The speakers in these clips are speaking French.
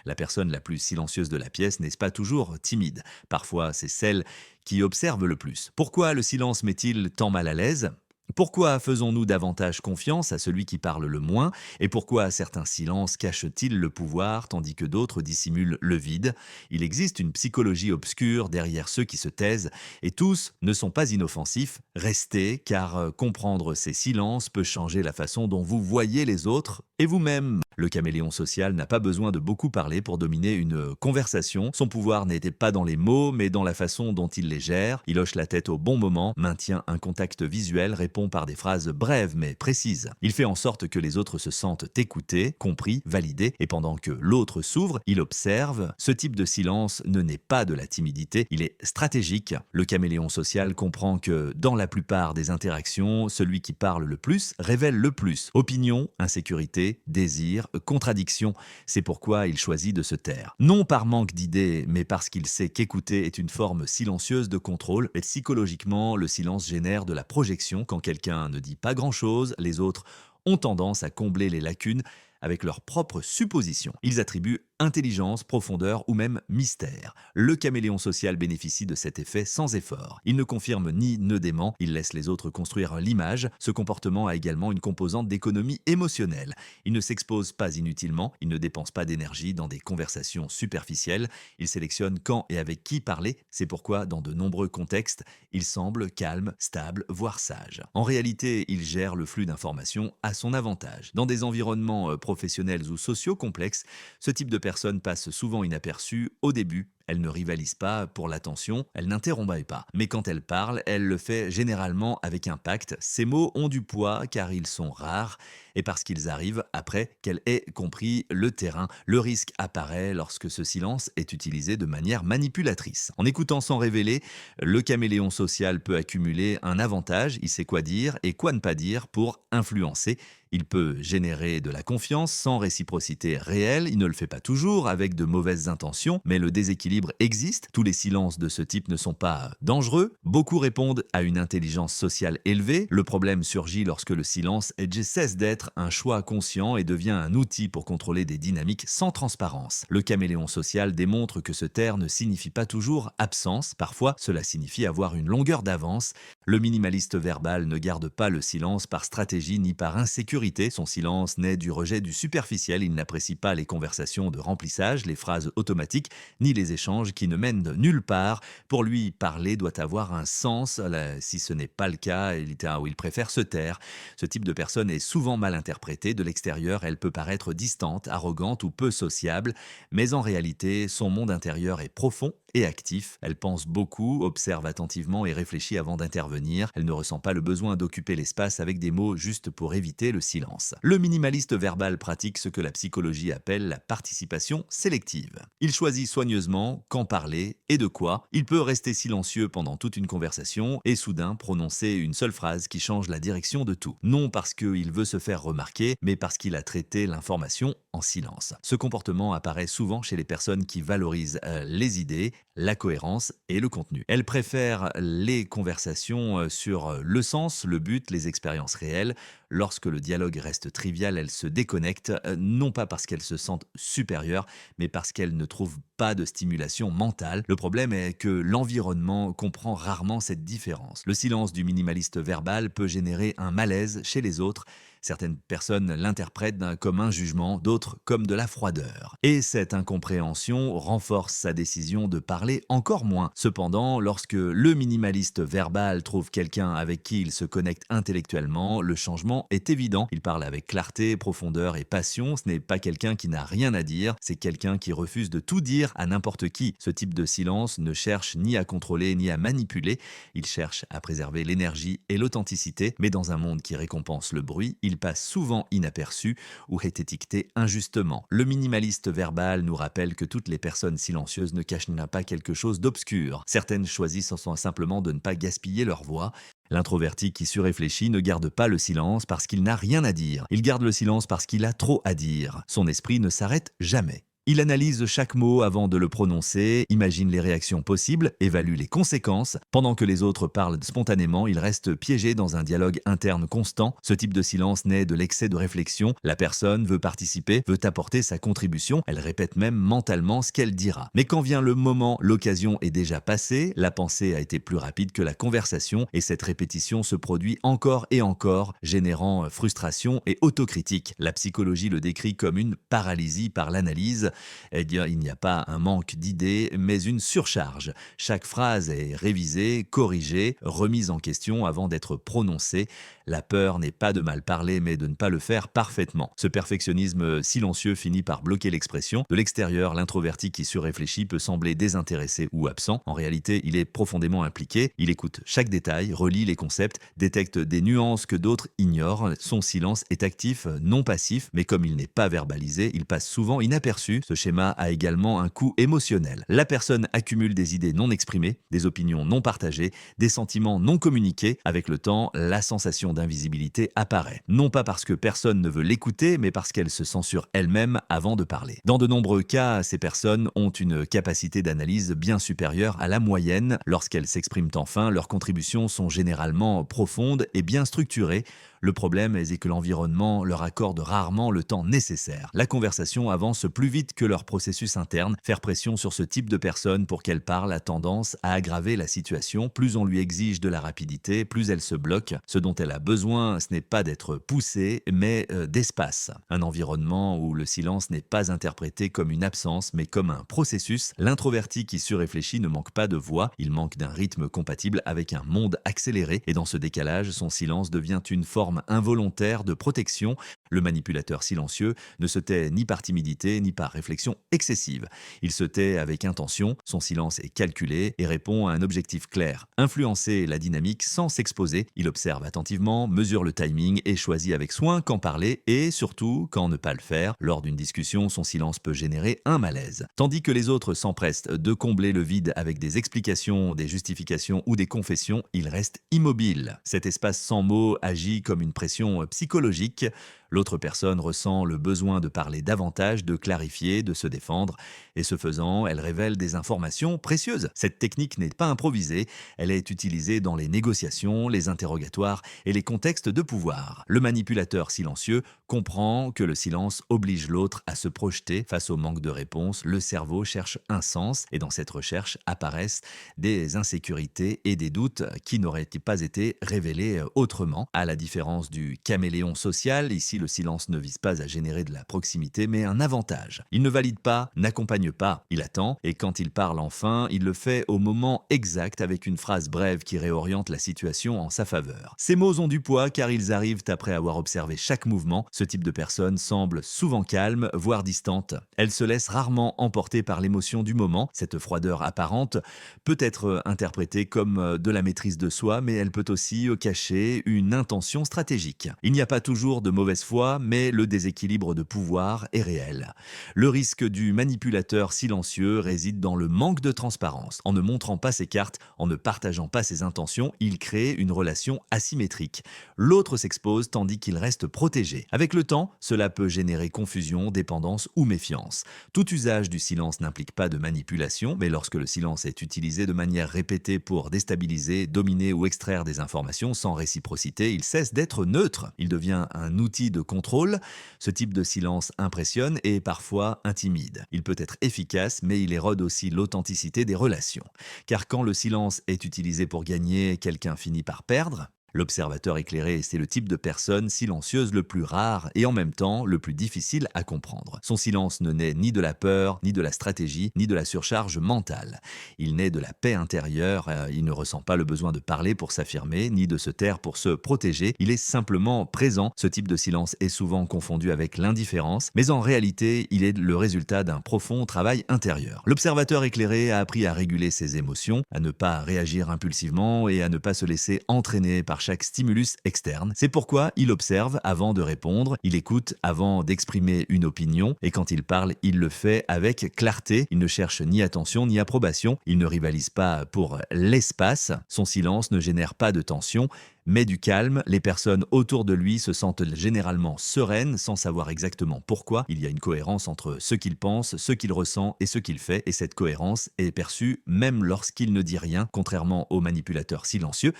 La personne la plus silencieuse de la pièce n'est pas toujours timide. Parfois, c'est celle qui observe le plus. Pourquoi le silence met-il tant mal à l'aise ? Pourquoi faisons-nous davantage confiance à celui qui parle le moins? Et pourquoi certains silences cachent-ils le pouvoir tandis que d'autres dissimulent le vide? Il existe une psychologie obscure derrière ceux qui se taisent et tous ne sont pas inoffensifs. Restez, car comprendre ces silences peut changer la façon dont vous voyez les autres et vous-même. Le caméléon social n'a pas besoin de beaucoup parler pour dominer une conversation. Son pouvoir n'était pas dans les mots, mais dans la façon dont il les gère. Il hoche la tête au bon moment, maintient un contact visuel, répond par des phrases brèves mais précises. Il fait en sorte que les autres se sentent écoutés, compris, validés, et pendant que l'autre s'ouvre, il observe. Ce type de silence ne naît pas de la timidité, il est stratégique. Le caméléon social comprend que, dans la plupart des interactions, celui qui parle le plus révèle le plus. Opinion, insécurité, désir, contradiction. C'est pourquoi il choisit de se taire. Non par manque d'idées, mais parce qu'il sait qu'écouter est une forme silencieuse de contrôle. Et psychologiquement, le silence génère de la projection. Quand quelqu'un ne dit pas grand-chose, les autres ont tendance à combler les lacunes avec leurs propres suppositions. Ils attribuent intelligence, profondeur ou même mystère. Le caméléon social bénéficie de cet effet sans effort. Il ne confirme ni ne dément, il laisse les autres construire l'image. Ce comportement a également une composante d'économie émotionnelle. Il ne s'expose pas inutilement, il ne dépense pas d'énergie dans des conversations superficielles, il sélectionne quand et avec qui parler, c'est pourquoi dans de nombreux contextes, il semble calme, stable, voire sage. En réalité, il gère le flux d'informations à son avantage. Dans des environnements professionnels ou sociaux complexes, ce type de personne passe souvent inaperçue au début. Elle ne rivalise pas pour l'attention, elle n'interrompt pas. Mais quand elle parle, elle le fait généralement avec impact. Ses mots ont du poids car ils sont rares et parce qu'ils arrivent après qu'elle ait compris le terrain. Le risque apparaît lorsque ce silence est utilisé de manière manipulatrice. En écoutant sans révéler, le caméléon social peut accumuler un avantage, il sait quoi dire et quoi ne pas dire pour influencer. Il peut générer de la confiance sans réciprocité réelle, il ne le fait pas toujours avec de mauvaises intentions, mais le déséquilibre existe. Tous les silences de ce type ne sont pas dangereux. Beaucoup répondent à une intelligence sociale élevée. Le problème surgit lorsque le silence cesse d'être un choix conscient et devient un outil pour contrôler des dynamiques sans transparence. Le caméléon social démontre que se taire ne signifie pas toujours absence. Parfois, cela signifie avoir une longueur d'avance. Le minimaliste verbal ne garde pas le silence par stratégie ni par insécurité. Son silence naît du rejet du superficiel. Il n'apprécie pas les conversations de remplissage, les phrases automatiques, ni les échanges qui ne mènent nulle part. Pour lui, parler doit avoir un sens. Si ce n'est pas le cas, il préfère se taire. Ce type de personne est souvent mal interprétée. De l'extérieur, elle peut paraître distante, arrogante ou peu sociable, mais en réalité, son monde intérieur est profond et actif. Elle pense beaucoup, observe attentivement et réfléchit avant d'intervenir. Elle ne ressent pas le besoin d'occuper l'espace avec des mots juste pour éviter le silence. Le minimaliste verbal pratique ce que la psychologie appelle la participation sélective. Il choisit soigneusement quand parler et de quoi. Il peut rester silencieux pendant toute une conversation et soudain prononcer une seule phrase qui change la direction de tout. Non parce qu'il veut se faire remarquer, mais parce qu'il a traité l'information en silence. Ce comportement apparaît souvent chez les personnes qui valorisent les idées, la cohérence et le contenu. Elles préfèrent les conversations sur le sens, le but, les expériences réelles. Lorsque le dialogue reste trivial, elles se déconnectent, non pas parce qu'elles se sentent supérieures, mais parce qu'elles ne trouvent pas de stimulation mentale. Le problème est que l'environnement comprend rarement cette différence. Le silence du minimaliste verbal peut générer un malaise chez les autres. Certaines personnes l'interprètent comme un jugement, d'autres comme de la froideur. Et cette incompréhension renforce sa décision de parler encore moins. Cependant, lorsque le minimaliste verbal trouve quelqu'un avec qui il se connecte intellectuellement, le changement est évident. Il parle avec clarté, profondeur et passion. Ce n'est pas quelqu'un qui n'a rien à dire, c'est quelqu'un qui refuse de tout dire à n'importe qui. Ce type de silence ne cherche ni à contrôler ni à manipuler. Il cherche à préserver l'énergie et l'authenticité, mais dans un monde qui récompense le bruit, il passe souvent inaperçu ou est étiqueté injustement. Le minimaliste verbal nous rappelle que toutes les personnes silencieuses ne cachent pas quelque chose d'obscur. Certaines choisissent simplement de ne pas gaspiller leur voix. L'introverti qui surréfléchit ne garde pas le silence parce qu'il n'a rien à dire. Il garde le silence parce qu'il a trop à dire. Son esprit ne s'arrête jamais. Il analyse chaque mot avant de le prononcer, imagine les réactions possibles, évalue les conséquences. Pendant que les autres parlent spontanément, il reste piégé dans un dialogue interne constant. Ce type de silence naît de l'excès de réflexion. La personne veut participer, veut apporter sa contribution, elle répète même mentalement ce qu'elle dira. Mais quand vient le moment, l'occasion est déjà passée, la pensée a été plus rapide que la conversation et cette répétition se produit encore et encore, générant frustration et autocritique. La psychologie le décrit comme une paralysie par l'analyse. Il n'y a pas un manque d'idées, mais une surcharge. Chaque phrase est révisée, corrigée, remise en question avant d'être prononcée. La peur n'est pas de mal parler, mais de ne pas le faire parfaitement. Ce perfectionnisme silencieux finit par bloquer l'expression. De l'extérieur, l'introverti qui surréfléchit peut sembler désintéressé ou absent. En réalité, il est profondément impliqué. Il écoute chaque détail, relie les concepts, détecte des nuances que d'autres ignorent. Son silence est actif, non passif, mais comme il n'est pas verbalisé, il passe souvent inaperçu. Ce schéma a également un coût émotionnel. La personne accumule des idées non exprimées, des opinions non partagées, des sentiments non communiqués. Avec le temps, la sensation d'invisibilité apparaît. Non pas parce que personne ne veut l'écouter, mais parce qu'elle se censure elle-même avant de parler. Dans de nombreux cas, ces personnes ont une capacité d'analyse bien supérieure à la moyenne. Lorsqu'elles s'expriment enfin, leurs contributions sont généralement profondes et bien structurées. Le problème est que l'environnement leur accorde rarement le temps nécessaire. La conversation avance plus vite que leur processus interne. Faire pression sur ce type de personne pour qu'elle parle a tendance à aggraver la situation. Plus on lui exige de la rapidité, plus elle se bloque. Ce dont elle a besoin, ce n'est pas d'être poussée, mais d'espace. Un environnement où le silence n'est pas interprété comme une absence, mais comme un processus. L'introverti qui surréfléchit ne manque pas de voix, il manque d'un rythme compatible avec un monde accéléré. Et dans ce décalage, son silence devient une forme involontaire de protection. Le manipulateur silencieux ne se tait ni par timidité ni par réflexion excessive. Il se tait avec intention, son silence est calculé et répond à un objectif clair. Influencer la dynamique sans s'exposer, il observe attentivement, mesure le timing et choisit avec soin quand parler et surtout quand ne pas le faire. Lors d'une discussion, son silence peut générer un malaise. Tandis que les autres s'empressent de combler le vide avec des explications, des justifications ou des confessions, il reste immobile. Cet espace sans mots agit comme une pression psychologique. L'autre personne ressent le besoin de parler davantage, de clarifier, de se défendre. Et ce faisant, elle révèle des informations précieuses. Cette technique n'est pas improvisée, elle est utilisée dans les négociations, les interrogatoires et les contextes de pouvoir. Le manipulateur silencieux comprend que le silence oblige l'autre à se projeter face au manque de réponse. Le cerveau cherche un sens et dans cette recherche apparaissent des insécurités et des doutes qui n'auraient pas été révélés autrement. À la différence du caméléon social, ici le silence ne vise pas à générer de la proximité mais un avantage. Il ne valide pas, n'accompagne pas, il attend et quand il parle enfin, il le fait au moment exact avec une phrase brève qui réoriente la situation en sa faveur. Ces mots ont du poids car ils arrivent après avoir observé chaque mouvement. Ce type de personne semble souvent calme, voire distante. Elle se laisse rarement emporter par l'émotion du moment. Cette froideur apparente peut être interprétée comme de la maîtrise de soi, mais elle peut aussi cacher une intention stratégique. Il n'y a pas toujours de mauvaise foi, mais le déséquilibre de pouvoir est réel. Le risque du manipulateur silencieux réside dans le manque de transparence. En ne montrant pas ses cartes, en ne partageant pas ses intentions, il crée une relation asymétrique. L'autre s'expose tandis qu'il reste protégé. Avec le temps, cela peut générer confusion, dépendance ou méfiance. Tout usage du silence n'implique pas de manipulation, mais lorsque le silence est utilisé de manière répétée pour déstabiliser, dominer ou extraire des informations sans réciprocité, il cesse d'être neutre. Il devient un outil de contrôle. Ce type de silence impressionne et parfois intimide. Il peut être efficace, mais il érode aussi l'authenticité des relations. Car quand le silence est utilisé pour gagner, quelqu'un finit par perdre. L'observateur éclairé, c'est le type de personne silencieuse le plus rare et en même temps le plus difficile à comprendre. Son silence ne naît ni de la peur, ni de la stratégie, ni de la surcharge mentale. Il naît de la paix intérieure, il ne ressent pas le besoin de parler pour s'affirmer, ni de se taire pour se protéger, il est simplement présent. Ce type de silence est souvent confondu avec l'indifférence, mais en réalité, il est le résultat d'un profond travail intérieur. L'observateur éclairé a appris à réguler ses émotions, à ne pas réagir impulsivement et à ne pas se laisser entraîner par chaque stimulus externe. C'est pourquoi il observe avant de répondre, il écoute avant d'exprimer une opinion et quand il parle, il le fait avec clarté. Il ne cherche ni attention ni approbation, il ne rivalise pas pour l'espace, son silence ne génère pas de tension, met du calme, les personnes autour de lui se sentent généralement sereines sans savoir exactement pourquoi. Il y a une cohérence entre ce qu'il pense, ce qu'il ressent et ce qu'il fait, et cette cohérence est perçue même lorsqu'il ne dit rien, contrairement au manipulateur silencieux.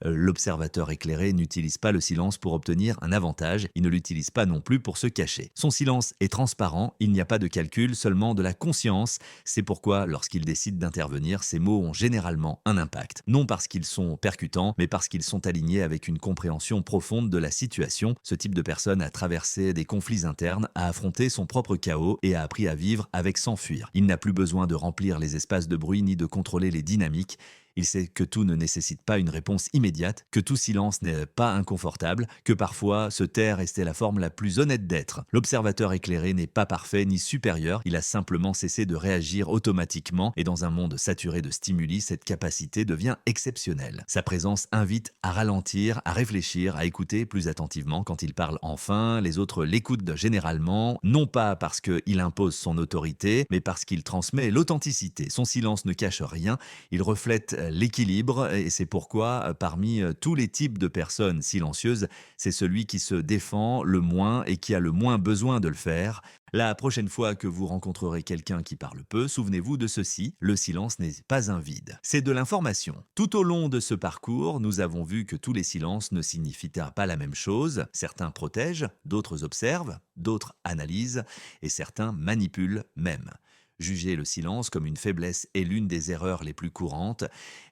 L'observateur éclairé n'utilise pas le silence pour obtenir un avantage, il ne l'utilise pas non plus pour se cacher. Son silence est transparent, il n'y a pas de calcul, seulement de la conscience. C'est pourquoi, lorsqu'il décide d'intervenir, ses mots ont généralement un impact. Non parce qu'ils sont percutants, mais parce qu'ils sont alignés avec une compréhension profonde de la situation. Ce type de personne a traversé des conflits internes, a affronté son propre chaos et a appris à vivre avec sans fuir. Il n'a plus besoin de remplir les espaces de bruit ni de contrôler les dynamiques. Il sait que tout ne nécessite pas une réponse immédiate, que tout silence n'est pas inconfortable, que parfois se taire est la forme la plus honnête d'être. L'observateur éclairé n'est pas parfait ni supérieur, il a simplement cessé de réagir automatiquement et dans un monde saturé de stimuli, cette capacité devient exceptionnelle. Sa présence invite à ralentir, à réfléchir, à écouter plus attentivement. Quand il parle enfin, les autres l'écoutent généralement, non pas parce qu'il impose son autorité, mais parce qu'il transmet l'authenticité. Son silence ne cache rien, il reflète l'équilibre et c'est pourquoi parmi tous les types de personnes silencieuses, c'est celui qui se défend le moins et qui a le moins besoin de le faire. La prochaine fois que vous rencontrerez quelqu'un qui parle peu, souvenez-vous de ceci, le silence n'est pas un vide, c'est de l'information. Tout au long de ce parcours, nous avons vu que tous les silences ne signifient pas la même chose. Certains protègent, d'autres observent, d'autres analysent et certains manipulent même. Juger le silence comme une faiblesse est l'une des erreurs les plus courantes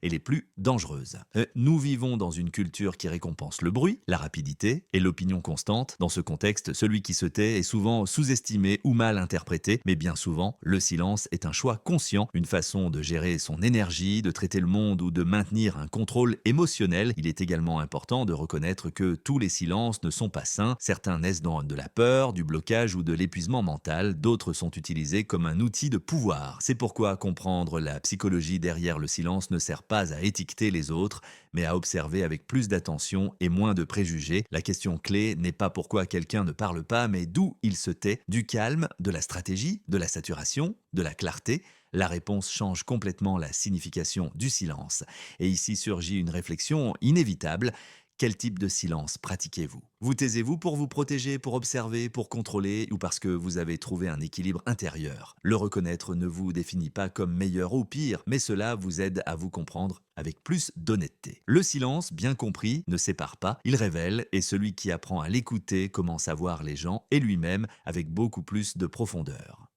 et les plus dangereuses. Nous vivons dans une culture qui récompense le bruit, la rapidité et l'opinion constante. Dans ce contexte, celui qui se tait est souvent sous-estimé ou mal interprété, mais bien souvent, le silence est un choix conscient, une façon de gérer son énergie, de traiter le monde ou de maintenir un contrôle émotionnel. Il est également important de reconnaître que tous les silences ne sont pas sains. Certains naissent dans de la peur, du blocage ou de l'épuisement mental, d'autres sont utilisés comme un outil de pouvoir. C'est pourquoi comprendre la psychologie derrière le silence ne sert pas à étiqueter les autres, mais à observer avec plus d'attention et moins de préjugés. La question clé n'est pas pourquoi quelqu'un ne parle pas, mais d'où il se tait, du calme, de la stratégie, de la saturation, de la clarté. La réponse change complètement la signification du silence. Et ici surgit une réflexion inévitable. Quel type de silence pratiquez-vous? Vous taisez-vous pour vous protéger, pour observer, pour contrôler ou parce que vous avez trouvé un équilibre intérieur? Le reconnaître ne vous définit pas comme meilleur ou pire, mais cela vous aide à vous comprendre avec plus d'honnêteté. Le silence, bien compris, ne sépare pas, il révèle et celui qui apprend à l'écouter commence à voir les gens et lui-même avec beaucoup plus de profondeur.